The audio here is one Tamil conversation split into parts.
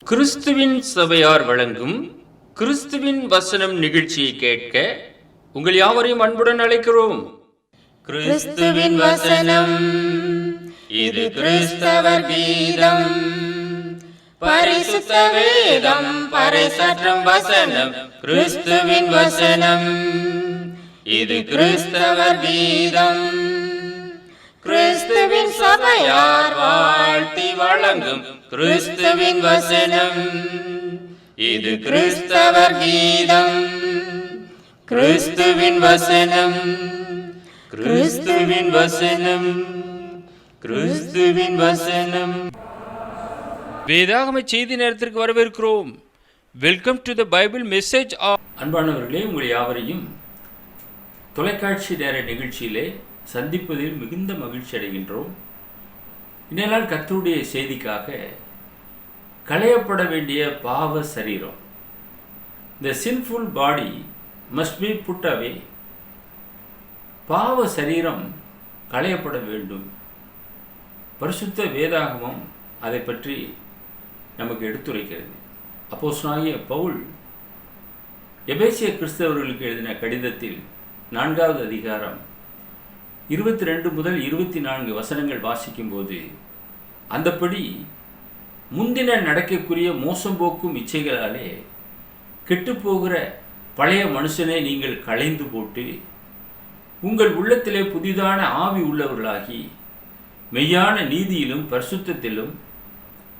கிறிஸ்துவின் சபையார் வழங்கும் கிறிஸ்துவின் வசனம் நிகழ்ச்சியை கேட்க உங்கள் யாவரையும் அன்புடன் அழைக்கிறோம். கிறிஸ்துவின் வசனம், இது கிறிஸ்தவர் கீதம். பரிசுத்த வேதம் பறைசாற்றும் வசனம், கிறிஸ்துவின் வசனம், இது கிறிஸ்தவர் கீதம். கிறிஸ்துவின் சபையார் வாழ்த்தி வழங்கும் கிறிஸ்துவின் வசனம், இது கிறிஸ்தவர் கீதம். கிறிஸ்துவின் வசனம், கிறிஸ்துவின் வசனம், கிறிஸ்துவின் வசனம். வேதாகம செய்தி நேரத்திற்கு வரவேற்கிறோம். Welcome to the Bible message. அன்பானவர்களே, உங்கள் யாவரையும் தொலைக்காட்சி நேர நிகழ்ச்சியிலே சந்திப்பதில் மிகுந்த மகிழ்ச்சி அடைகின்றோம். இந்நாள் கர்த்தருடைய செய்திக்காக களையப்பட வேண்டிய பாவ சரீரம், the sinful body must be put away. பாவ சரீரம் களையப்பட வேண்டும். பரிசுத்த வேதாகமம் அதை பற்றி நமக்கு எடுத்துரைக்கிறது. அப்போஸ்தலனாகிய பவுல் எபேசிய கிறிஸ்தவர்களுக்கு எழுதின கடிதத்தில் 4வது அதிகாரம் 22 முதல் 24 வசனங்கள் வாசிக்கும் போது, அந்தப்படி முந்தின நடக்கக்கூடிய மோசம் போக்கும் இச்சைகளாலே கெட்டுப்போகிற பழைய மனுஷனை நீங்கள் களைந்து போட்டு உங்கள் உள்ளத்திலே புதிதான ஆவி உள்ளவர்களாகி மெய்யான நீதியிலும் பரிசுத்தத்திலும்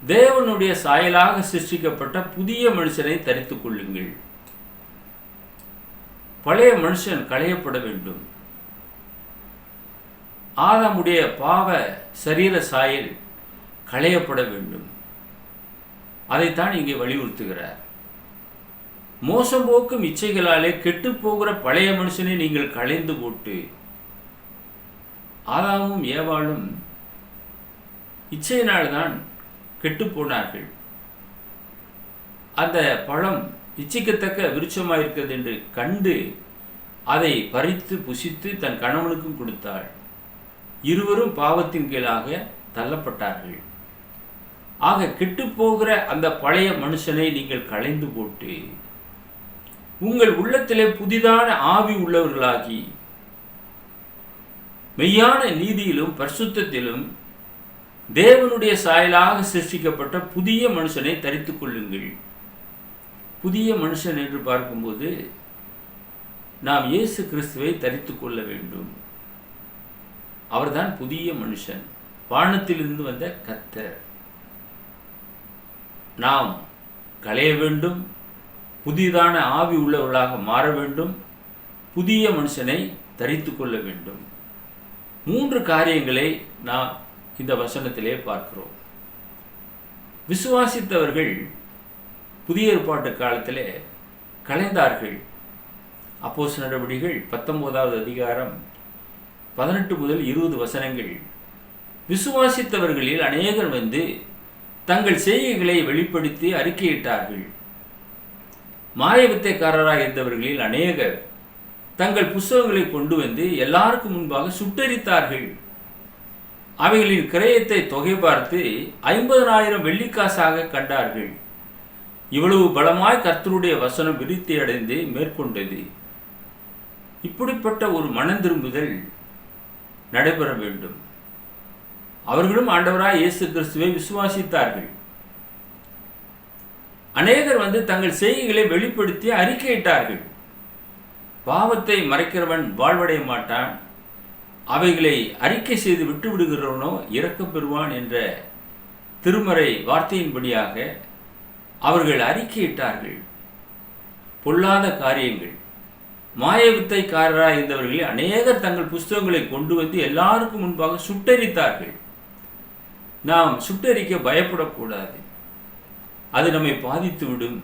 தேவனுடைய சாயலாக சிருஷ்டிக்கப்பட்ட புதிய மனுஷனை தரித்துக் கொள்ளுங்கள். பழைய மனுஷன் களையப்பட வேண்டும். ஆதாமுடைய பாவ சரீர சாயல் களையப்பட வேண்டும். அதைத்தான் இங்கே வலியுறுத்துகிறார். மோசம் போக்கும் இச்சைகளாலே கெட்டு போகிற பழைய மனுஷனை நீங்கள் களைந்து போட்டு, ஆதாமும் ஏவாளும் இச்சையினால்தான் கெட்டு போனார்கள். அந்த பழம் இச்சிக்கத்தக்க விருட்சமாயிருக்கிறது என்று கண்டு அதை பறித்து புசித்து தன் கணவனுக்கும் கொடுத்தாள். இருவரும் பாவத்தின் கீழாக தள்ளப்பட்டார்கள். ஆக கெட்டுப்போகிற அந்த பழைய மனுஷனை நீங்கள் களைந்து போட்டு உங்கள் உள்ளத்திலே புதிதான ஆவி உள்ளவர்களாகி மெய்யான நீதியிலும் பரிசுத்தத்திலும் தேவனுடைய சாயலாக சிருஷ்டிக்கப்பட்ட புதிய மனுஷனை தரித்துக் கொள்ளுங்கள். புதிய மனுஷன் என்று பார்க்கும்போது நாம் இயேசு கிறிஸ்துவை தரித்துக் கொள்ள வேண்டும். அவர்தான் புதிய மனுஷன், வானத்திலிருந்து வந்த கர்த்தர். நாம் களைய வேண்டும், புதிதான ஆவி உள்ளவர்களாக மாற வேண்டும், புதிய மனுஷனை தரித்து கொள்ள வேண்டும். 3 காரியங்களை நாம் இந்த வசனத்திலே பார்க்கிறோம். விசுவாசித்தவர்கள் புதிய ஏற்பாட்டு காலத்திலே களைந்தார்கள். அப்போஸ்தலர் நடவடிக்கைகள் 19வது அதிகாரம் 18 முதல் 20 வசனங்கள். விசுவாசித்தவர்களில் அநேகர் வந்து தங்கள் செய்கைகளை வெளிப்படுத்தி அறிக்கையிட்டார்கள். மாயவித்தைக்காரராக இருந்தவர்களில் அநேகர் தங்கள் புஸ்தகங்களை கொண்டு வந்து எல்லாருக்கும் முன்பாக சுட்டரித்தார்கள். அவைகளின் கிரயத்தை தொகை பார்த்து 50,000 வெள்ளிக்காசாக கண்டார்கள். இவ்வளவு பலமாய் கர்த்தருடைய வசனம் விருத்தி அடைந்து மேற்கொண்டது. இப்படிப்பட்ட ஒரு மனம் திரும்புதல் நடைபெற வேண்டும். அவர்களும் ஆண்டவராய் இயேசு கிறிஸ்துவை விசுவாசித்தார்கள். அநேகர் வந்து தங்கள் செய்கைகளை வெளிப்படுத்தி அறிக்கையிட்டார்கள். பாவத்தை மறைக்கிறவன் வாழ்வடைய மாட்டான், அவைகளை அறிக்கை செய்து விட்டு விடுகிறவனோ இறக்கப் பெறுவான் என்ற திருமறை வார்த்தையின்படியாக அவர்கள் அறிக்கையிட்டார்கள். பொல்லாத காரியங்கள், மாயவித்தைக்காரராக இருந்தவர்கள் அநேகர் தங்கள் புஸ்தகங்களை கொண்டு வந்து எல்லாருக்கும் முன்பாக சுட்டரித்தார்கள். நாம் சுட்டரிக்க பயப்படக்கூடாது, அது நம்மை பாதித்துவிடும்.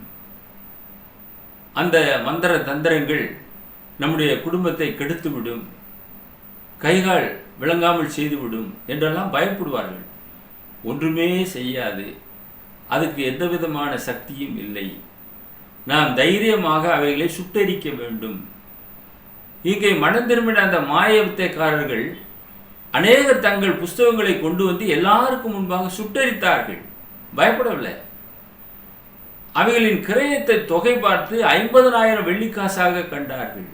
அந்த மந்திர தந்திரங்கள் நம்முடைய குடும்பத்தை கெடுத்துவிடும், கைகால் விளங்காமல் செய்துவிடும் என்றெல்லாம் பயப்படுவார்கள். ஒன்றுமே செய்யாது, அதுக்கு எந்த விதமான சக்தியும் இல்லை. நாம் தைரியமாக அவைகளை சுட்டரிக்க வேண்டும். இங்கே மனம் திரும்பின அந்த மாயவித்தைக்காரர்கள் அநேகர் தங்கள் புஸ்தகங்களை கொண்டு வந்து எல்லாருக்கும் முன்பாக சுட்டரித்தார்கள். பயப்படவில்லை. அவைகளின் கிரயத்தை தொகை பார்த்து 50,000 வெள்ளிக்காசாக கண்டார்கள்.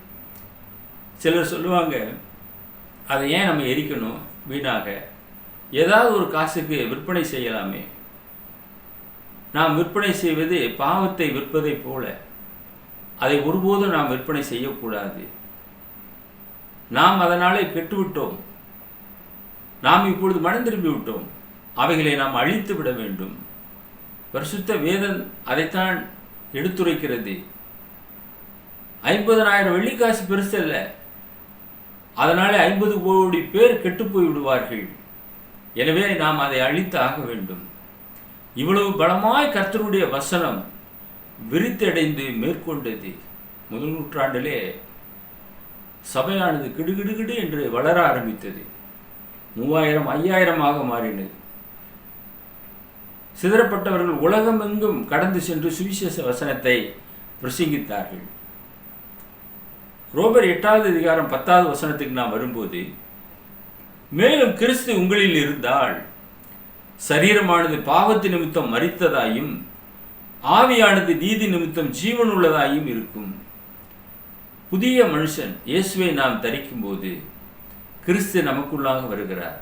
சிலர் சொல்லுவாங்க, அதை ஏன் நம்ம எரிக்கணும் வீணாக, ஏதாவது ஒரு காசுக்கு விற்பனை செய்யலாமே. நாம் விற்பனை செய்வது பாவத்தை விற்பதை போல, அதை ஒருபோதும் நாம் விற்பனை செய்யக்கூடாது. நாம் அதனாலே கெட்டுவிட்டோம், நாம் இப்பொழுது மனம் திரும்பி விட்டோம், அவைகளை நாம் அழித்து விட வேண்டும். பரிசுத்த வேதம் அதைத்தான் எடுத்துரைக்கிறது. 50,000 வெள்ளிக்காசு பெருசு அல்ல, அதனாலே 50 கோடி பேர் கெட்டு போய் விடுவார்கள். எனவே நாம் அதை அழித்து ஆக வேண்டும். இவ்வளவு பலமாய் கர்த்தருடைய வசனம் விரித்தடைந்து மேற்கொண்டது. முதல் நூற்றாண்டிலே சபையானது கிடுகிடுகிடு என்று வளர ஆரம்பித்தது. 3000 5000 மாறினது. சிதறப்பட்டவர்கள் உலகமெங்கும் கடந்து சென்று சுவிசேஷ வசனத்தை பிரசங்கித்தார்கள். ரோமர் 8வது அதிகாரம் 10வது வசனத்துக்கு நாம் வரும்போது, மேலும் கிறிஸ்து உங்களில் இருந்தால் சரீரமானது பாவத்து நிமித்தம் மரித்ததாயும் ஆவியானது நீதி நிமித்தம் ஜீவன் உள்ளதாயும் இருக்கும். புதிய மனுஷன் இயேசுவை நாம் தரிக்கும் போது கிறிஸ்து நமக்குள்ளாக வருகிறார்.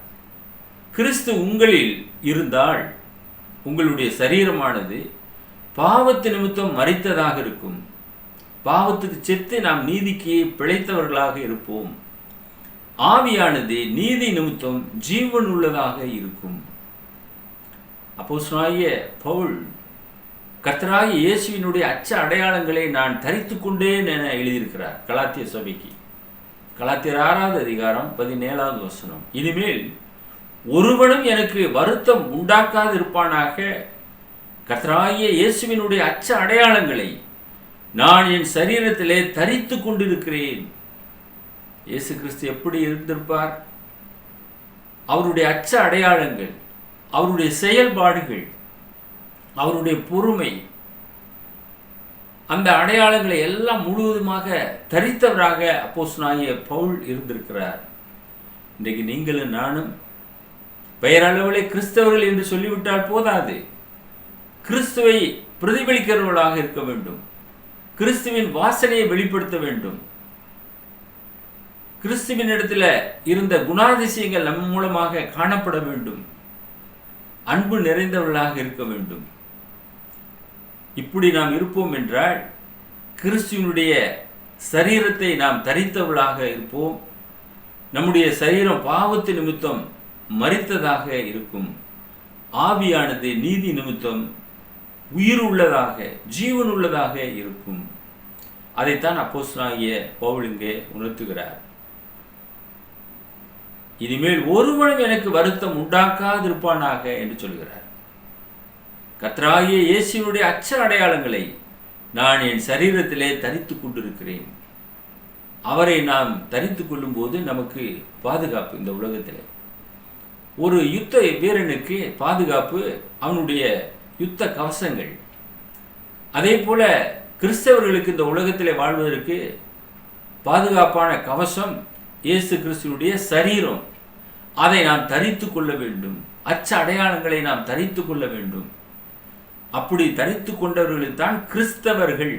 கிறிஸ்து உங்களில் இருந்தால் உங்களுடைய சரீரமானது பாவத்து நிமித்தம் மரித்ததாக இருக்கும். பாவத்துக்கு செத்து நாம் நீதிக்கு பிழைத்தவர்களாக இருப்போம். ஆவியானது நீதி நிமித்தம் ஜீவன் உள்ளதாக இருக்கும். அப்போஸ்தலனாகிய பவுல் கர்த்தராகிய இயேசுவினுடைய அச்ச அடையாளங்களை நான் தரித்து கொண்டேன் என எழுதியிருக்கிறார் கலாத்திய சபைக்கு. கலாத்தியர் 6வது அதிகாரம் 17வது வசனம். இனிமேல் ஒருவனும் எனக்கு வருத்தம் உண்டாக்காதிருப்பானாக, கர்த்தராகிய இயேசுவினுடைய அச்ச அடையாளங்களை நான் என் சரீரத்திலே தரித்து கொண்டிருக்கிறேன். இயேசு கிறிஸ்து எப்படி இருந்திருப்பார்? அவருடைய அச்ச அடையாளங்கள், அவருடைய செயல்பாடுகள், அவருடைய பொறுமை, அந்த அடையாளங்களை எல்லாம் முழுவதுமாக தரித்தவராக அப்போஸ்தலனாகிய பவுல் இருந்திருக்கிறார். இன்றைக்கு நீங்களும் நானும் பெயரளவிலே கிறிஸ்தவர்கள் என்று சொல்லிவிட்டால் போதாது. கிறிஸ்துவை பிரதிபலிக்கிறவர்களாக இருக்க வேண்டும். கிறிஸ்துவின் வாசனையை வெளிப்படுத்த வேண்டும். கிறிஸ்துவின் இடத்துல இருந்த குணாதிசயங்கள் நம் மூலமாக காணப்பட வேண்டும். அன்பு நிறைந்தவர்களாக இருக்க வேண்டும். இப்படி நாம் இருப்போம் என்றால் கிறிஸ்துவினுடைய சரீரத்தை நாம் தரித்தவர்களாக இருப்போம். நம்முடைய சரீரம் பாவத்து நிமித்தம் மரித்ததாக இருக்கும். ஆவியானது நீதி நிமித்தம் உயிர் உள்ளதாக ஜீவன் உள்ளதாக இருக்கும். அதைத்தான் அப்போஸ்தலனாகிய பவுல் இங்கே உணர்த்துகிறார். இனிமேல் ஒருவனும் எனக்கு வருத்தம் உண்டாக்காதிருப்பானாக என்று சொல்கிறார். கர்த்தராகிய இயேசுவினுடைய அச்ச அடையாளங்களை நான் என் சரீரத்திலே தரித்து கொண்டிருக்கிறேன். அவரை நாம் தரித்து கொள்ளும் போது நமக்கு பாதுகாப்பு. இந்த உலகத்திலே ஒரு யுத்த வீரனுக்கு பாதுகாப்பு அவனுடைய யுத்த கவசங்கள். அதே போல கிறிஸ்தவர்களுக்கு இந்த உலகத்திலே வாழ்வதற்கு பாதுகாப்பான கவசம் இயேசு கிறிஸ்துவினுடைய சரீரம். அதை நாம் தரித்து கொள்ள வேண்டும். அச்ச அடையாளங்களை நாம் தரித்து கொள்ள வேண்டும். அப்படி தரித்து கொண்டவர்கள் தான் கிறிஸ்தவர்கள்,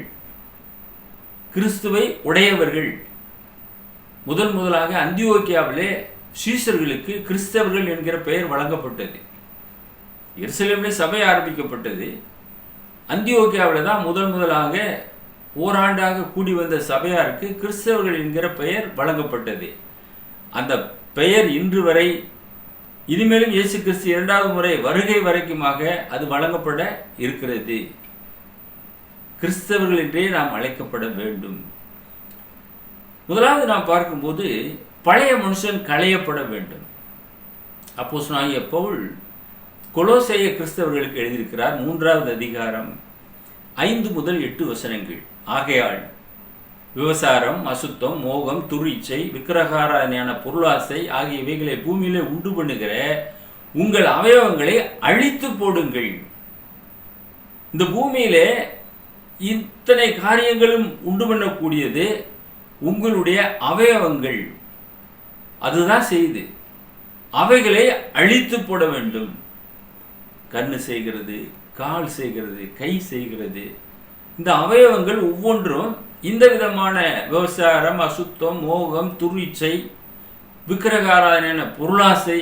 கிறிஸ்துவை உடையவர்கள். முதலாக அந்தியோக்கியாவிலே சீஷர்களுக்கு கிறிஸ்தவர்கள் என்கிற பெயர் வழங்கப்பட்டது. எருசலேமிலே சபை ஆரம்பிக்கப்பட்டது. அந்தியோக்கியாவில் தான் முதலாக ஓராண்டாக கூடி வந்த சபையாருக்கு கிறிஸ்தவர்கள் என்கிற பெயர் வழங்கப்பட்டது. அந்த பெயர் இன்று வரை, இனிமேலும் இயேசு கிறிஸ்து 2வது முறை வருகை வரைக்குமாக அது வழங்கப்பட இருக்கிறது. கிறிஸ்தவர்கள் என்றே நாம் அழைக்கப்பட வேண்டும். முதலாவது நாம் பார்க்கும்போது பழைய மனுஷன் களையப்பட வேண்டும். அப்போஸ்தலனாகிய பவுல் கொலோசேய கிறிஸ்தவர்களுக்கு எழுதியிருக்கிறார் 3வது அதிகாரம் 5 முதல் 8 வசனங்கள். ஆகையால் விபசாரம், அசுத்தம், மோகம், துரிச்சை, விக்கிரகாராதனையான பொருளாசை ஆகியவைகளை பூமியிலே உண்டு பண்ணுகிற உங்கள் அவயவங்களை அழித்து போடுங்கள். இந்த பூமியிலே இத்தனை காரியங்களும் உண்டு பண்ணக்கூடியது உங்களுடைய அவயவங்கள். அதுதான் செய்து அவைகளை அழித்து போட வேண்டும். கண்ணு செய்கிறது, கால் செய்கிறது, கை செய்கிறது. இந்த அவயவங்கள் ஒவ்வொன்றும் இந்த விதமான விபசாரம், அசுத்தம், மோகம், துரிச்சை, விக்கிரகாராதன பொருளாசை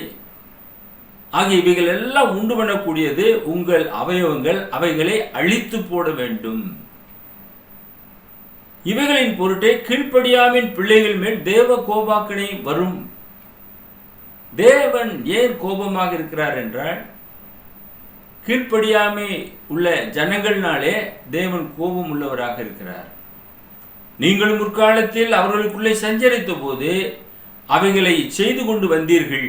ஆகிய இவைகள் எல்லாம் உண்டு பண்ணக்கூடியது உங்கள் அவயவங்கள். அவைகளை அழித்து போட வேண்டும். இவைகளின் பொருட்டே கீழ்ப்படியாமின் பிள்ளைகள் மேல் தேவ கோபாக்கனை வரும். தேவன் ஏன் கோபமாக இருக்கிறார் என்றால், கீழ்ப்படியாமை உள்ள ஜனங்கள்னாலே தேவன் கோபம் உள்ளவராக இருக்கிறார். நீங்கள் முற்காலத்தில் அவர்களுக்குள்ளே சஞ்சரித்த போது அவைகளை செய்து கொண்டு வந்தீர்கள்.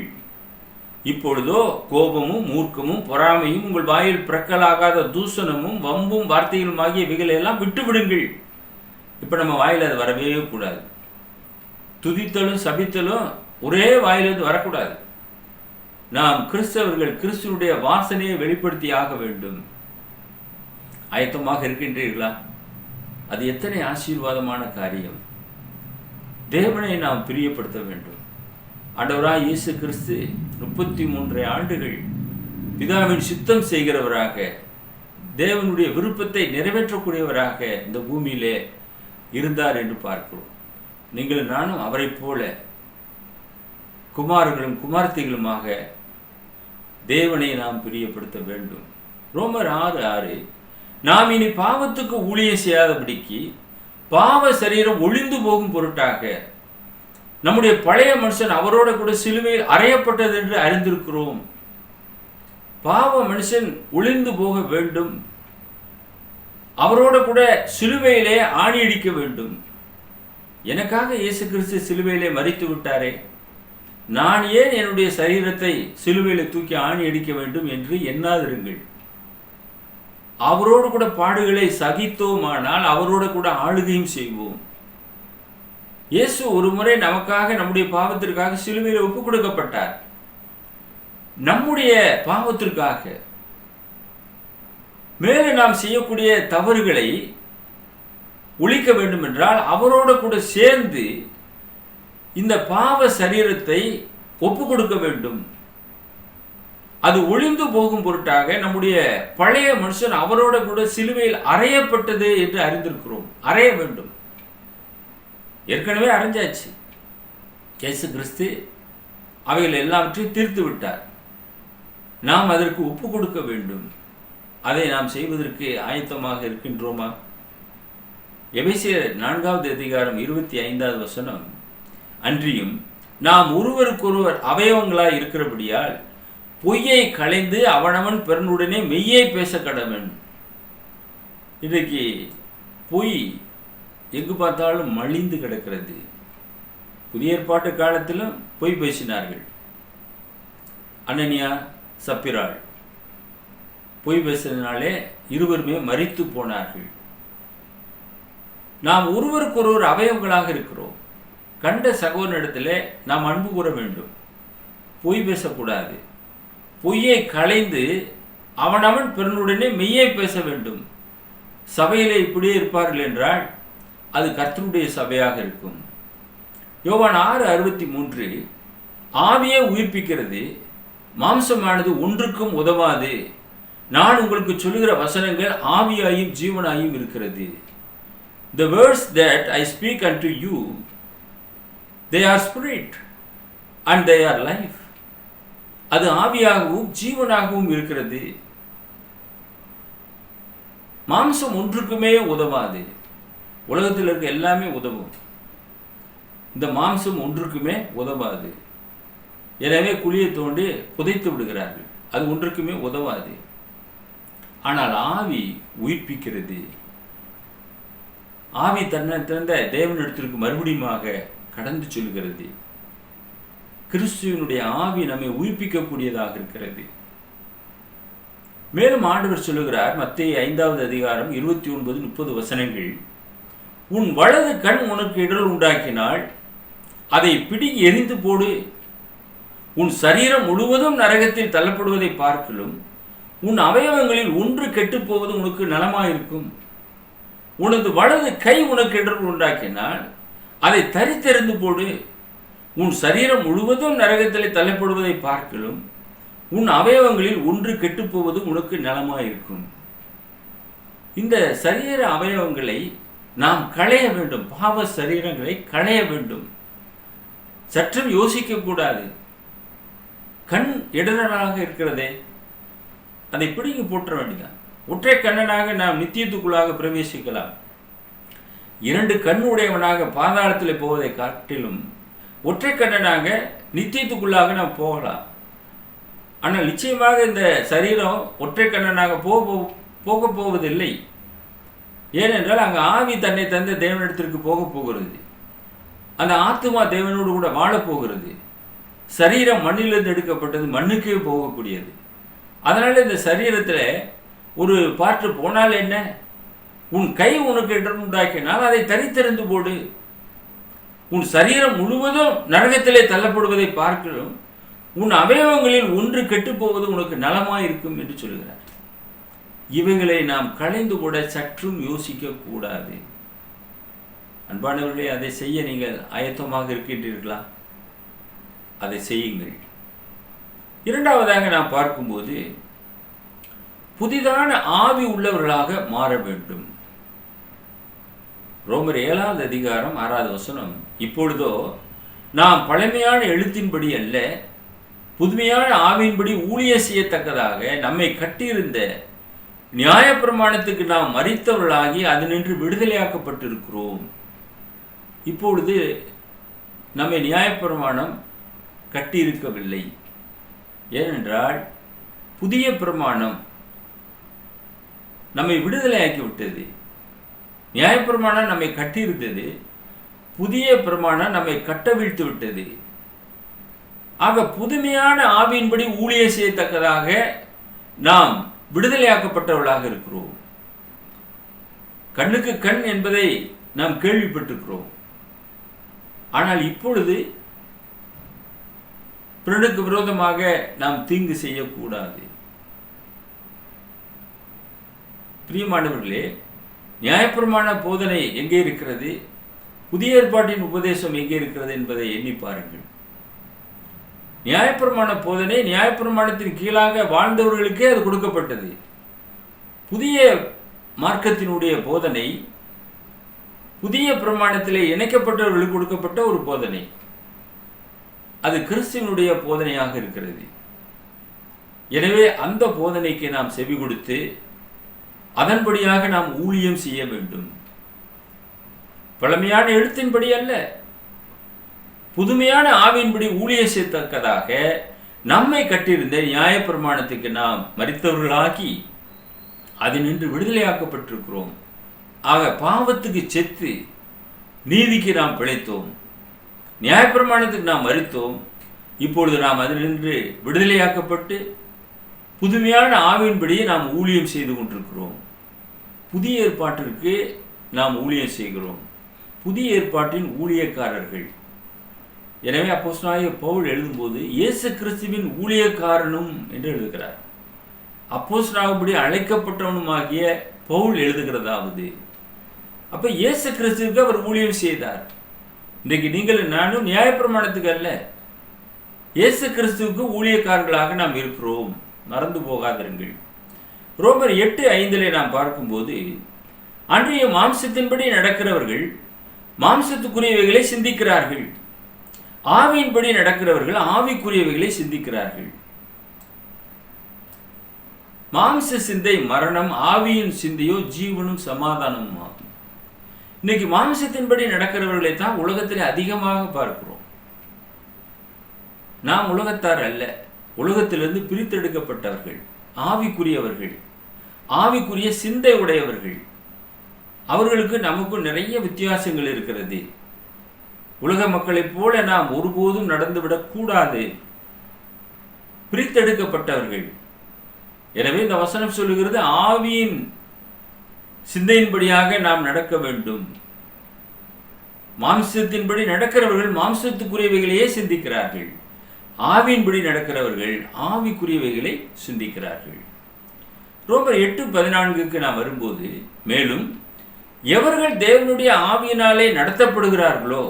இப்பொழுதோ கோபமும் மூர்க்கமும் பொறாமையும் உங்கள் வாயில் பிறக்கலாகாத தூஷணமும் வம்பும் வார்த்தைகளும் ஆகிய இவைகளை எல்லாம் விட்டுவிடுங்கள். இப்ப நம்ம வாயில் அது வரவே கூடாது. துதித்தலும் சபித்தலும் ஒரே வாயிலிருந்து வரக்கூடாது. நாம் கிறிஸ்தவர்கள் கிறிஸ்துவனுடைய வாசனையை வெளிப்படுத்தி ஆக வேண்டும். ஆயத்தமாக இருக்கின்றீர்களா? அது எத்தனை ஆசீர்வாதமான காரியம். தேவனை நாம் பிரியப்படுத்த வேண்டும். ஆண்டவராய் இயேசு கிறிஸ்து 33 ஆண்டுகள் பிதாவின் சித்தம் செய்கிறவராக, தேவனுடைய விருப்பத்தை நிறைவேற்றக்கூடியவராக இந்த பூமியிலே இருந்தார் என்று பார்க்கிறோம். நீங்கள் நானும் அவரை போல குமாரர்களும் குமார்த்திகளுமாக தேவனை நாம் பிரியப்படுத்த வேண்டும். ரோமர் 6:6 நாம் இனி பாவத்துக்கு ஊழியம் செய்யாதபடிக்கு பாவ சரீரம் ஒளிந்து போகும் பொருட்டாக நம்முடைய பழைய மனுஷன் அவரோட கூட சிலுவையில் அறையப்பட்டது என்று அறிந்திருக்கிறோம். பாவ மனுஷன் ஒளிந்து போக வேண்டும். அவரோட கூட சிலுவையிலே ஆணி அடிக்க வேண்டும். எனக்காக இயேசு கிறிஸ்து சிலுவையிலே மரித்து விட்டாரே, நான் ஏன் என்னுடைய சரீரத்தை சிலுவையிலே தூக்கி ஆணி அடிக்க வேண்டும் என்று எண்ணாதிருங்கள். அவரோடு கூட பாடுகளை சகித்தோமானால் அவரோடு கூட ஆளுகையும் செய்வோம். இயேசு ஒரு முறை நமக்காக, நம்முடைய பாவத்திற்காக சிலுவையில் ஒப்புக் கொடுக்கப்பட்டார். நம்முடைய பாவத்திற்காக. மேலே நாம் செய்யக்கூடிய தவறுகளை ஒழிக்க வேண்டும் என்றால் அவரோடு கூட சேர்ந்து இந்த பாவ சரீரத்தை ஒப்புக் கொடுக்க வேண்டும். அது ஒளிந்து போகும் பொருட்டாக நம்முடைய பழைய மனுஷன் அவரோட கூட சிலுவையில் அறையப்பட்டது என்று அறிந்திருக்கிறோம். அறைய வேண்டும். ஏற்கனவே அறைஞ்சாச்சு. இயேசு கிறிஸ்து அவைகள் எல்லாவற்றையும் தீர்த்து விட்டார். நாம் அதற்கு ஒப்பு கொடுக்க வேண்டும். அதை நாம் செய்வதற்கு ஆயத்தமாக இருக்கின்றோமா? எபேசியர் 4:25 அன்றியும் நாம் ஒருவருக்கொருவர் அவயவங்களாய் இருக்கிறபடியால் பொய்யை களைந்து அவனவன் பிறனுடனே மெய்யை பேச கடவன். இன்றைக்கு பொய் எங்கு பார்த்தாலும் மலிந்து கிடக்கிறது. புதிய ஏற்பாட்டு காலத்திலும் பொய் பேசினார்கள். அனனியா சப்பிராள் பொய் பேசினாலே இருவருமே மரித்து போனார்கள். நாம் ஒருவருக்கொருவர் அவயவங்களாக இருக்கிறோம். கண்ட சகோதரனிடத்திலே நாம் அன்பு கூற வேண்டும். பொய் பேசக்கூடாது. பொய்யை களைந்து அவனவன் பிறனுடனே மெய்யை பேச வேண்டும். சபையிலே இப்படியே இருப்பார்கள் என்றால் அது கர்த்தருடைய சபையாக இருக்கும். யோவான் 6:63 ஆவியை உயிர்ப்பிக்கிறது, மாம்சமானது ஒன்றுக்கும் உதவாது. நான் உங்களுக்கு சொல்லுகிற வசனங்கள் ஆவியாயும் ஜீவனாயும் இருக்கிறது. The words that I speak unto you, they are spirit and they are life. அது ஆவியாகவும் ஜீவனாகவும் இருக்கிறது. மாம்சம் ஒன்றுக்குமே உதவாது. உலகத்தில் இருக்க எல்லாமே உதவும். இந்த மாம்சம் ஒன்றுக்குமே உதவாது. எனவே குழியை தோண்டி புதைத்து விடுகிறார்கள். அது ஒன்றுக்குமே உதவாது. ஆனால் ஆவி உயிர்ப்பிக்கிறது. ஆவி தன்னை திறந்த தேவனிடத்திற்கு மறுபடியுமாக கடந்து சொல்கிறது. கிறிஸ்துவனுடைய ஆவி நம்மை உயிர்ப்பிக்கக்கூடியதாக இருக்கிறது. மேலும் ஆண்டவர் சொல்லுகிறார், மத்தேயு 5:29-30 உன் வலது கண் உனக்கு இடர் உண்டாக்கினால் அதை பிடுங்கி எரிந்து போடு. உன் சரீரம் முழுவதும் நரகத்தில் தள்ளப்படுவதை பார்க்கலும் உன் அவயவங்களில் ஒன்று கெட்டுப்போவது உனக்கு நலமாயிருக்கும். உனது வலது கை உனக்கு இடர் உண்டாக்கினால் அதை தரித்தெறிந்து போடு. உன் சரீரம் முழுவதும் நரகத்தில் தள்ளப்படுவதை பார்க்கலும் உன் அவயவங்களில் ஒன்று கெட்டுப்போவது உனக்கு நலமாயிருக்கும். இந்த சரீர அவயவங்களை நாம் களைய வேண்டும். பாவ சரீரங்களை களைய வேண்டும். சற்றும் யோசிக்க கூடாது. கண் இடரலாக இருக்கிறதே, அதை பிடிங்கி போற்ற வேண்டியதான். ஒற்றை கண்ணனாக நாம் நித்தியத்துக்குள்ளாக பிரவேசிக்கலாம். 2 கண் உடையவனாக பாதாளத்தில் போவதை காட்டிலும் ஒற்றை கண்ணனாக நித்தியத்துக்குள்ளாக நாம் போகலாம். ஆனால் நிச்சயமாக இந்த சரீரம் ஒற்றை கண்ணனாக போக போவதில்லை. ஏனென்றால் அங்கே ஆவி தன்னை தந்த தேவனிடத்திற்கு போக போகிறது. அந்த ஆத்துமா தேவனோடு கூட வாழப்போகிறது. சரீரம் மண்ணிலிருந்து எடுக்கப்பட்டது, மண்ணுக்கே போகக்கூடியது. அதனால் இந்த சரீரத்தில் ஒரு பாற்று போனால் என்ன? உன் கை உனக்கு இடம் உண்டாக்கினால் அதை தரித்தெறிந்து போடு. உன் சரீரம் முழுவதும் நரகத்திலே தள்ளப்படுவதை பார்க்கிறோம். உன் அவயவங்களில் ஒன்று கெட்டுப்போவது உனக்கு நலமாயிருக்கும் என்று சொல்கிறார். இவைகளை நாம் களைந்து கூட சற்றும் யோசிக்க கூடாது. அன்பானவர்களே, அதை செய்ய நீங்கள் ஆயத்தமாக இருக்கின்றீர்களா? அதை செய்யுங்கள். இரண்டாவதாக நாம் பார்க்கும்போது புதிதான ஆவி உள்ளவர்களாக மாற வேண்டும். ரோமர் 7வது அதிகாரம் 6வது வசனம், இப்பொழுதோ நாம் பழமையான எழுத்தின்படி அல்ல, புதுமையான ஆவியின்படி ஊழியம் செய்யத்தக்கதாக நம்மை கட்டியிருந்த நியாயப்பிரமாணத்துக்கு நாம் மரித்தவர்களாகி அதனின்று விடுதலையாக்கப்பட்டிருக்கிறோம். இப்பொழுது நம்மை நியாயப்பிரமாணம் கட்டியிருக்கவில்லை. ஏனென்றால் புதிய பிரமாணம் நம்மை விடுதலையாக்கி விட்டது. நியாயப்பிரமாணம் நம்மை கட்டியிருந்தது, புதிய பிரமாணம் நம்மை கட்டவிழ்த்து விட்டது. ஆக புதுமையான ஆவியின்படி ஊழியம் செய்யத்தக்கதாக நாம் விடுதலையாக்கப்பட்டவர்களாக இருக்கிறோம். கண்ணுக்கு கண் என்பதை நாம் கேள்விப்பட்டிருக்கிறோம். ஆனால் இப்பொழுது பிறனுக்கு விரோதமாக நாம் தீங்கு செய்யக்கூடாது. பிரியமானவர்களே, நியாயப்பிரமாண போதனை எங்கே இருக்கிறது? புதிய ஏற்பாட்டின் உபதேசம் எங்கே இருக்கிறது என்பதை எண்ணி பாருங்கள். நியாயப்பிரமாண போதனை நியாயப்பிரமாணத்தின் கீழாக வாழ்ந்தவர்களுக்கே அது கொடுக்கப்பட்டது. புதிய மார்க்கத்தினுடைய போதனை புதிய பிரமாணத்திலே இணைக்கப்பட்டவர்களுக்கு கொடுக்கப்பட்ட ஒரு போதனை. அது கிறிஸ்துவனுடைய போதனையாக இருக்கிறது. எனவே அந்த போதனைக்கு நாம் செவி கொடுத்து அதன்படியாக நாம் ஊழியம் செய்ய வேண்டும். பழமையான எழுத்தின்படி அல்ல, புதுமையான ஆவியின்படி ஊழியம் செய்யத்தக்கதாக நம்மை கட்டியிருந்த நியாயப்பிரமாணத்துக்கு நாம் மரித்தவர்களாகி அதினின்று விடுதலையாக்கப்பட்டிருக்கிறோம். ஆக பாவத்துக்கு செத்து நீதிக்கு நாம் பிழைத்தோம். நியாயப்பிரமாணத்துக்கு நாம் மரித்தோம். இப்பொழுது நாம் அதிலிருந்து விடுதலையாக்கப்பட்டு புதுமையான ஆவியின்படியே நாம் ஊழியம் செய்து கொண்டிருக்கிறோம். புதிய ஏற்பாட்டிற்கு நாம் ஊழியம் செய்கிறோம். புதிய ஏற்பாட்டின் ஊழியக்காரர்கள். எனவே அப்போஸ்தலனாகிய பவுல் எழுதும்போது இயேசு கிறிஸ்துவின் ஊழியக்காரனும் என்று எழுதுகிறார். அப்போஸ்தலனாகும்படி அழைக்கப்பட்டவனுமாகிய பவுல் எழுதுகிறதாவது, அப்ப இயேசு கிறிஸ்துவுக்கு அவர் ஊழியம் செய்தார். இன்றைக்கு நீங்கள் நானும் நியாயப்பிரமாணத்துக்கு அல்ல, இயேசு கிறிஸ்துவுக்கு ஊழியக்காரர்களாக நாம் இருக்கிறோம். மறந்து போகாதிருங்கள். ரோமர் 8:5 நாம் பார்க்கும்போது, அன்றைய மாம்சத்தின்படி நடக்கிறவர்கள் மாம்சத்துக்குரியவைகளை சிந்திக்கிறார்கள், ஆவியின்படி நடக்கிறவர்கள் ஆவிக்குரியவைகளை சிந்திக்கிறார்கள். மாம்ச சிந்தை மரணம், ஆவியின் சிந்தையோ ஜீவனும் சமாதானமும் ஆகும். இன்னைக்கு மாம்சத்தின்படி நடக்கிறவர்களை தான் உலகத்திலே அதிகமாக பார்க்கிறோம். நாம் உலகத்தார் அல்ல, உலகத்திலிருந்து பிரித்தெடுக்கப்பட்டவர்கள், ஆவிக்குரியவர்கள், ஆவிக்குரிய சிந்தை உடையவர்கள். அவர்களுக்கு நமக்கும் நிறைய வித்தியாசங்கள் இருக்கிறது. உலக மக்களைப் போல நாம் ஒருபோதும் நடந்துவிடக் கூடாது. பிரித்தெடுக்கப்பட்டவர்கள். எனவே இந்த வசனம் சொல்லுகிறது, ஆவியின் சிந்தையின்படியாக நாம் நடக்க வேண்டும். மாம்சத்தின்படி நடக்கிறவர்கள் மாம்சத்துக்குரியவைகளையே சிந்திக்கிறார்கள், ஆவியின்படி நடக்கிறவர்கள் ஆவிக்குரியவைகளை சிந்திக்கிறார்கள். ரோமர் 8:14 நாம் வரும்போது, மேலும் எவர்கள் தேவனுடைய ஆவியினாலே நடத்தப்படுகிறார்களோ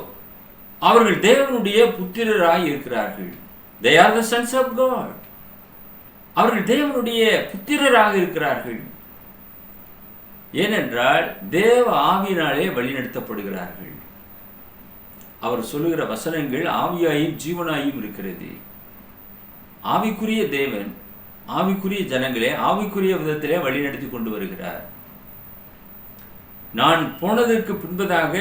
அவர்கள் தேவனுடைய புத்திரராய் இருக்கிறார்கள். They are the sons of God. அவர்கள் தேவனுடைய புத்திரராக இருக்கிறார்கள். ஏனென்றால் தேவ ஆவியினாலே வழிநடத்தப்படுகிறார்கள். அவர் சொல்லுகிற வசனங்கள் ஆவியாயும் ஜீவனாயும் இருக்கிறது. ஆவிக்குரிய தேவன் ஆவிக்குரிய ஜனங்களே ஆவிக்குரிய விதத்திலே வழிநடத்தி கொண்டு வருகிறார். நான் போனதற்கு பின்பதாக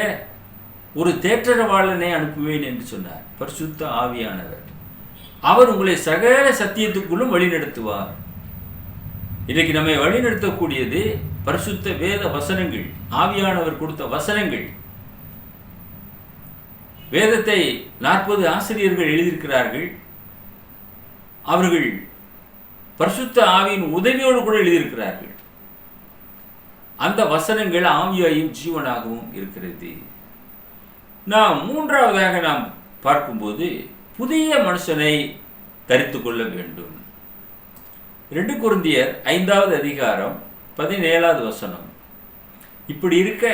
ஒரு தேற்றரவாளனை அனுப்புவேன் என்று சொன்னார் பரிசுத்த ஆவியானவர். அவர் உங்களை சகல சத்தியத்துக்குள்ளும் வழிநடத்துவார். இன்றைக்கு நம்மை வழிநடத்தக்கூடியது பரிசுத்த வேத வசனங்கள், ஆவியானவர் கொடுத்த வசனங்கள். வேதத்தை 40 ஆசிரியர்கள் எழுதியிருக்கிறார்கள். அவர்கள் பரிசுத்த ஆவியின் உதவியோடு கூட எழுதியிருக்கிறார்கள். அந்த வசனங்கள் ஆவியாயும் ஜீவனாகவும் இருக்கிறது. நாம் மூன்றாவதாக நாம் பார்க்கும்போது புதிய மனுஷனை தரித்து கொள்ள வேண்டும். 2 கொரிந்தியர் 5வது அதிகாரம் 17வது வசனம். இப்படி இருக்க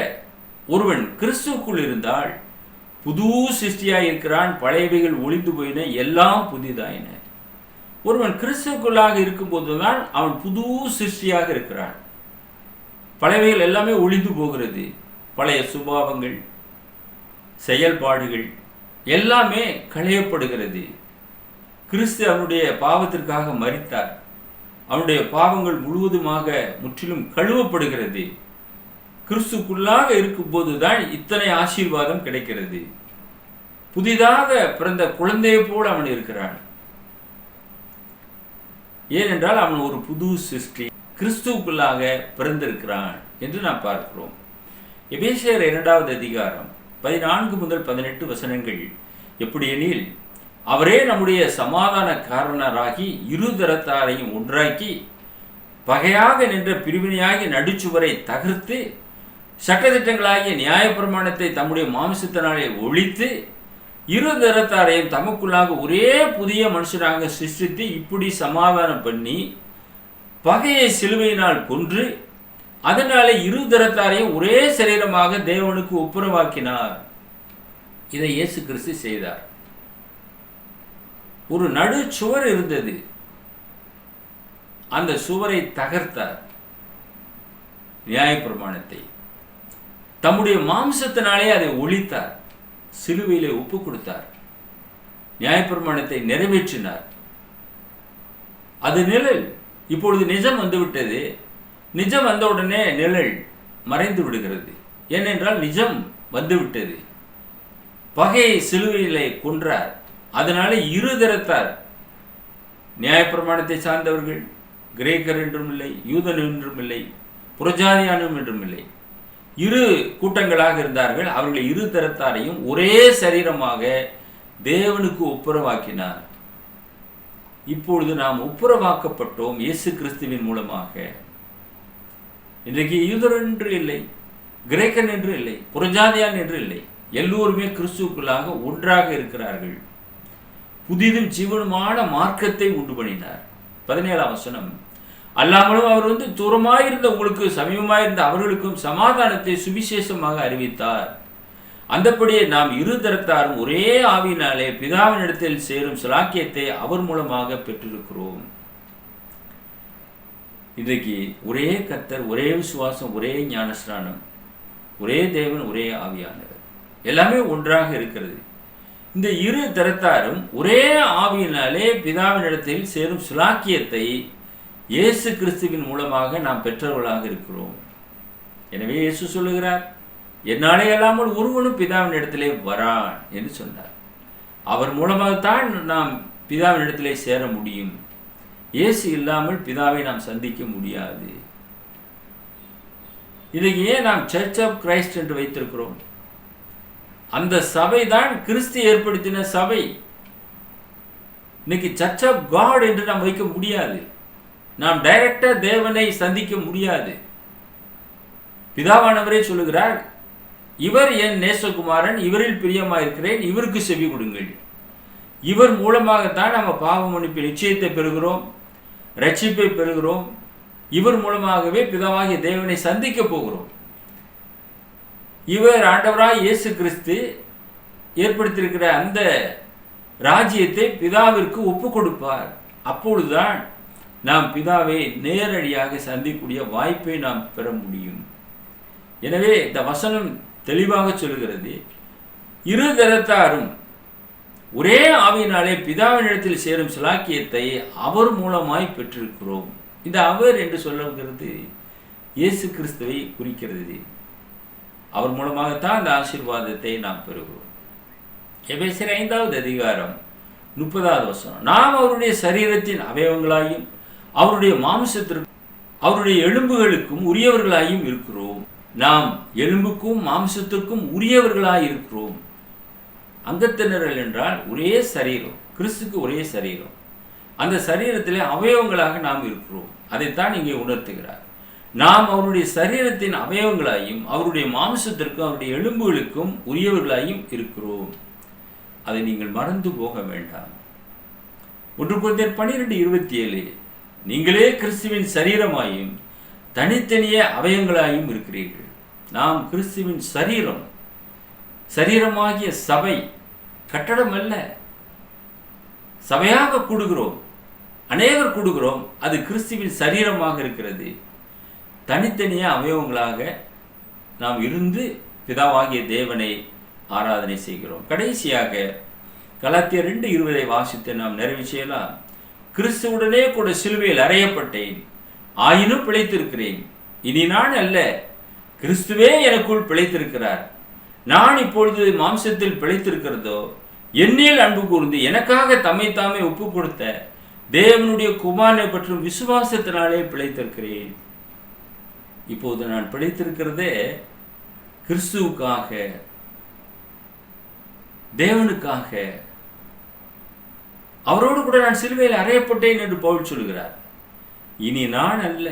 ஒருவன் கிறிஸ்துவுக்குள் இருந்தால் புது சிருஷ்டியாய் இருக்கிறான், பழையவைகள் ஒளிந்து போயின, எல்லாம் புதிதாயின. ஒருவன் கிறிஸ்துவுக்குள்ளாக இருக்கும்போதுதான் அவன் புது சிருஷ்டியாக இருக்கிறான். பழையவைகள் எல்லாமே ஒளிந்து போகிறது. பழைய சுபாவங்கள், செயல்பாடுகள் எல்லாமே களையப்படுகிறது. கிறிஸ்து அவனுடைய பாவத்திற்காக மரித்தார். அவனுடைய பாவங்கள் முழுவதுமாக முற்றிலும் கழுவப்படுகிறது. கிறிஸ்துக்குள்ளாக இருக்கும்போதுதான் இத்தனை ஆசீர்வாதம் கிடைக்கிறது. புதிதாக பிறந்த குழந்தையை போல அவன் இருக்கிறான். ஏனென்றால் அவன் ஒரு புது சிருஷ்டி, கிறிஸ்துவுக்குள்ளாக பிறந்திருக்கிறான் என்று நாம் பார்க்கிறோம். எபேசியர் 2வது அதிகாரம் 14 முதல் 18 வசனங்கள் எப்படி எனில், அவரே நம்முடைய சமாதான காரணராகி இருதரத்தாரையும் ஒன்றாக்கி பகையாக நின்ற பிரிவினையாகி நடுச்சுவரை தகர்த்து சட்டதிட்டங்களாகிய நியாயப்பிரமாணத்தை தம்முடைய மாம்சத்தினாலே ஒழித்து இருதரத்தாரையும் தமக்குள்ளாக ஒரே புதிய மனுஷனாக சிருஷ்டித்து இப்படி சமாதானம் பண்ணி பகையை சிலுவையினால் கொன்று அதனாலே இருதரத்தாரையும் ஒரே சரீரமாக தேவனுக்கு ஒப்புரவாக்கினார். இதை இயேசு கிறிஸ்து செய்தார். ஒரு நடு சுவர் இருந்தது, அந்த சுவரை தகர்த்தார். நியாயப்பிரமாணத்தை தம்முடைய மாம்சத்தினாலே அதை ஒழித்தார், சிலுவையிலே ஒப்பு கொடுத்தார், நியாயப்பிரமாணத்தை நிறைவேற்றினார். அது நிழல். இப்பொழுது நிஜம் வந்துவிட்டது. நிஜம் வந்தவுடனே நிழல் மறைந்து விடுகிறது. ஏனென்றால் நிஜம் வந்துவிட்டது. பகையை சிலுவையிலே கொன்றார். அதனால இருதரத்தார், நியாயப்பிரமாணத்தை சார்ந்தவர்கள், கிரேக்கர் என்றும் இல்லை, யூதன் என்றும் இல்லை, புறஜாதியானும் என்றும் இல்லை, இரு கூட்டங்களாக இருந்தார்கள். அவர்கள் இரு தரத்தாரையும் ஒரே சரீரமாக தேவனுக்கு ஒப்புரவாக்கினார். இப்பொழுது நாம் ஒப்புரவாக்கப்பட்டோம் இயேசு கிறிஸ்துவின் மூலமாக. இன்றைக்கு யூதர் என்று இல்லை, கிரேக்கன் என்று இல்லை, புறஜாதியான் என்று இல்லை, எல்லோருமே கிறிஸ்துவுக்குள்ளாக ஒன்றாக இருக்கிறார்கள். புதிதும் ஜீவனுமான மார்க்கத்தை உண்டு பண்ணினார். 17ஆம் வசனம். அல்லாமலும் அவர் தூரமாயிருந்த உங்களுக்கு சமீபமாயிருந்த அவர்களுக்கும் சமாதானத்தை சுவிசேஷமாக அறிவித்தார். அந்தபடியே நாம் இரு தரத்தாரும் ஒரே ஆவியினாலே பிதாவினிடத்தில் சேரும் சிலாக்கியத்தை அவர் மூலமாக பெற்றிருக்கிறோம். இன்றைக்கு ஒரே கர்த்தர், ஒரே விசுவாசம், ஒரே ஞானஸ்நானம், ஒரே தேவன், ஒரே ஆவியானவர், எல்லாமே ஒன்றாக இருக்கிறது. இந்த இரு தரத்தாரும் ஒரே ஆவியினாலே பிதாவினிடத்தில் சேரும் சிலாக்கியத்தை இயேசு கிறிஸ்துவின் மூலமாக நாம் பெற்றவர்களாக இருக்கிறோம். எனவே இயேசு சொல்லுகிறார், என்னாலே அல்லாமல் ஒருவனும் பிதாவின் இடத்திலே வரான் என்று சொன்னார். அவர் மூலமாகத்தான் நாம் பிதாவின் இடத்திலே சேர முடியும். இயேசு இல்லாமல் பிதாவை நாம் சந்திக்க முடியாது. இதுக்கு ஏன் நாம் சர்ச் ஆஃப் கிரைஸ்ட் என்று வைத்திருக்கிறோம்? அந்த சபை தான் கிறிஸ்து ஏற்படுத்தின சபை. இன்னைக்கு சர்ச் ஆஃப் காட் என்று நாம் வைக்க முடியாது. நாம் டைரக்டா தேவனை சந்திக்க முடியாது. பிதாவானவரே சொல்லுகிறார், இவர் என் நேசகுமாரன், இவரில் பிரியமாயிருக்கிறேன், இவருக்கு செவி கொடுங்கள். இவர் மூலமாகத்தான் நம்ம பாவ மன்னிப்பு நிச்சயத்தை பெறுகிறோம், ரட்சிப்பை பெறுகிறோம். இவர் மூலமாகவே பிதாவாகிய தேவனை சந்திக்க போகிறோம். இவர் ஆண்டவராய் இயேசு கிறிஸ்து ஏற்படுத்தியிருக்கிற அந்த ராஜ்யத்தை பிதாவிற்கு ஒப்பு கொடுப்பார். அப்பொழுதுதான் நாம் பிதாவை நேரடியாக சந்திக்கக்கூடிய வாய்ப்பை நாம் பெற முடியும். எனவே இந்த வசனம் தெளிவாக சொல்கிறது, இரு தரத்தாரும் ஒரே ஆவியினாலே பிதாவினிடத்தில் சேரும் சிலாக்கியத்தை அவர் மூலமாய் பெற்றிருக்கிறோம். இந்த அவர் என்று சொல்லுகிறது இயேசு கிறிஸ்துவை குறிக்கிறது. அவர் மூலமாகத்தான் அந்த ஆசீர்வாதத்தை நாம் பெறுகிறோம். எபேசியர் 5வது அதிகாரம் 30வது வசனம், நாம் அவருடைய சரீரத்தின் அவயவங்களாயும் அவருடைய மாம்சத்திற்கும் அவருடைய எலும்புகளுக்கும் உரியவர்களாயும் இருக்கிறோம். நாம் எலும்புக்கும் மாம்சத்திற்கும் உரியவர்களாய் இருக்கிறோம். அங்கத்தினர்கள் என்றால் ஒரே சரீரம், கிறிஸ்துக்கு ஒரே சரீரம். அந்த சரீரத்திலே அவயவங்களாக நாம் இருக்கிறோம். அதைத்தான் இங்கே உணர்த்துகிறார். நாம் அவருடைய சரீரத்தின் அவயவங்களாயும் அவருடைய மாம்சத்திற்கும் அவருடைய எலும்புகளுக்கும் உரியவர்களாயும் இருக்கிறோம். அதை நீங்கள் மறந்து போக வேண்டாம். 1 கொரிந்தியர் 12:27, நீங்களே கிறிஸ்துவின் சரீரமாயும் தனித்தனியே அவயங்களாயும் இருக்கிறீர்கள். நாம் கிறிஸ்துவின் சரீரம். சரீரமாகிய சபை கட்டடம் அல்ல. சபையாக கூடுகிறோம், அநேகர் கூடுகிறோம். அது கிறிஸ்துவின் சரீரமாக இருக்கிறது. தனித்தனியே அவயவங்களாக நாம் இருந்து பிதாவாகிய தேவனை ஆராதனை செய்கிறோம். கடைசியாக கலாத்தியர் 2:20 வாசித்து நாம் நிறைவு செய்யலாம். கிறிஸ்துவுடனே கூட சிலுவையில் அறையப்பட்டேன், ஆயினும் பிழைத்திருக்கிறேன். இனி நான் அல்ல, கிறிஸ்துவே எனக்குள் பிழைத்திருக்கிறார். நான் இப்பொழுது மாம்சத்தில் பிழைத்திருக்கிறதோ என்னில் அன்பு கூர்ந்து எனக்காக தம்மை தாமே ஒப்பு கொடுத்த தேவனுடைய குமாரனை பற்றும் விசுவாசத்தினாலே பிழைத்திருக்கிறேன். இப்போது நான் பிழைத்திருக்கிறதே கிறிஸ்துவுக்காக, தேவனுக்காக. அவரோடு கூட நான் சிலுவையில் அறையப்பட்டேன் என்று பவுல் சொல்கிறார். இனி நான் அல்ல,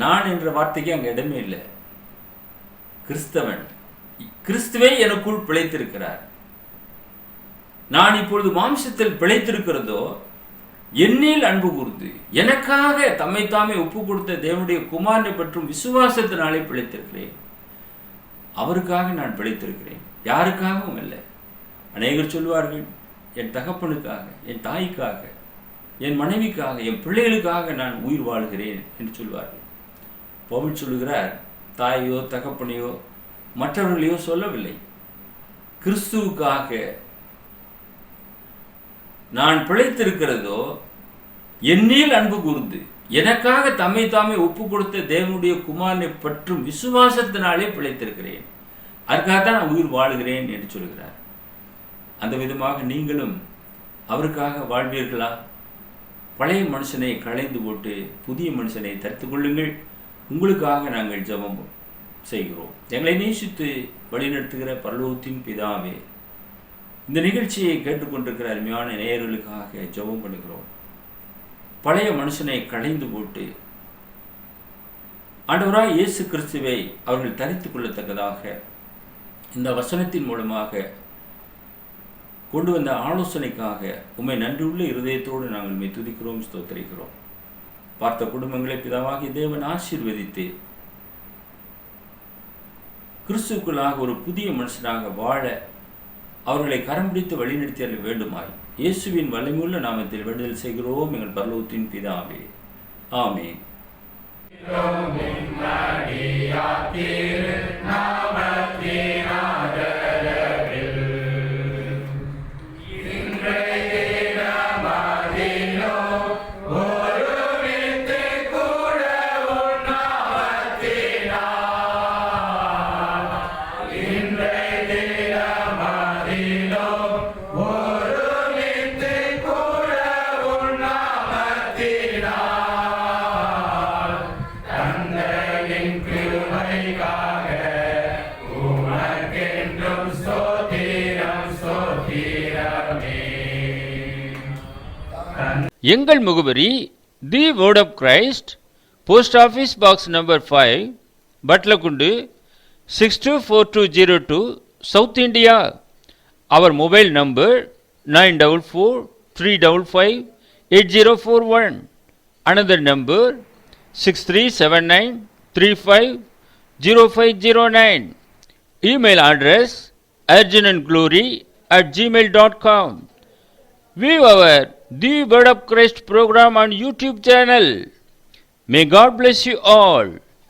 நான் என்ற வார்த்தைக்கு அங்கே இடமே இல்லை. கிறிஸ்தவன், கிறிஸ்துவே எனக்குள் பிழைத்திருக்கிறார். நான் இப்பொழுது மாம்சத்தில் பிழைத்திருக்கிறதோ என்னில் அன்பு கூர்ந்து எனக்காக தம்மை தாமே ஒப்பு கொடுத்த தேவனுடைய குமாரனை பற்றும் விசுவாசத்தினாலே பிழைத்திருக்கிறேன். அவருக்காக நான் பிழைத்திருக்கிறேன், யாருக்காகவும் இல்லை. அநேகர் சொல்வார்கள், என் தகப்பனுக்காக, என் தாய்க்காக, என் மனைவிக்காக, என் பிள்ளைகளுக்காக நான் உயிர் வாழ்கிறேன் என்று சொல்வார்கள். பவுல் சொல்லுகிறார், தாயோ தகப்பனையோ மற்றவர்களையோ சொல்லவில்லை, கிறிஸ்துவுக்காக நான் பிழைத்திருக்கிறதோ என்னில் அன்பு கூர்ந்து எனக்காக தம்மை தாமே ஒப்பு கொடுத்த தேவனுடைய குமாரனை பற்றும் விசுவாசத்தினாலே பிழைத்திருக்கிறேன், அதுக்காகத்தான் நான் உயிர் வாழுகிறேன் என்று சொல்கிறார். அந்த விதமாக நீங்களும் அவருக்காக வாழ்வீர்களா? பழைய மனுஷனை களைந்து போட்டு புதிய மனுஷனை தரித்து கொள்ளுங்கள். உங்களுக்காக நாங்கள் ஜெபம் செய்கிறோம். எங்களை நேசித்து வழிநடத்துகிற பரலோகத்தின் பிதாவே, இந்த நிகழ்ச்சியை கேட்டுக்கொண்டிருக்கிற அருமையான நேயர்களுக்காக ஜெபம் பண்ணுகிறோம். பழைய மனுஷனை களைந்து போட்டு ஆண்டவராய் இயேசு கிறிஸ்துவை அவர்கள் தரித்துக் கொள்ளத்தக்கதாக இந்த வசனத்தின் மூலமாக கொண்டு வந்த ஆலோசனைக்காக உம்மை நன்றியுள்ள இருதயத்தோடு நாங்கள் உம்மை துதிக்கிறோம், ஸ்தோத்திரிக்கிறோம். பார்த்த குடும்பங்களை பிதாவாகிய தேவன் ஆசீர்வதித்து கிறிஸ்துவுக்குள்ளாக ஒரு புதிய மனுஷனாக வாழ அவர்களை கரம் பிடித்து வழிநடத்திய வேண்டுமாய் இயேசுவின் வலிமையுள்ள நாமத்தில் வேண்டுதல் செய்கிறோம் எங்கள் பரலோகத்தின் பிதாவே, ஆமென். எங்கள் முகவரி the word of Christ, post office box number 5, Batlagundu 624202, south India. அவர் mobile number 9443558041. Another number 6379350509. Email address urgentandglory@gmail.com. View our The Word of Christ program on YouTube channel. May God bless you all.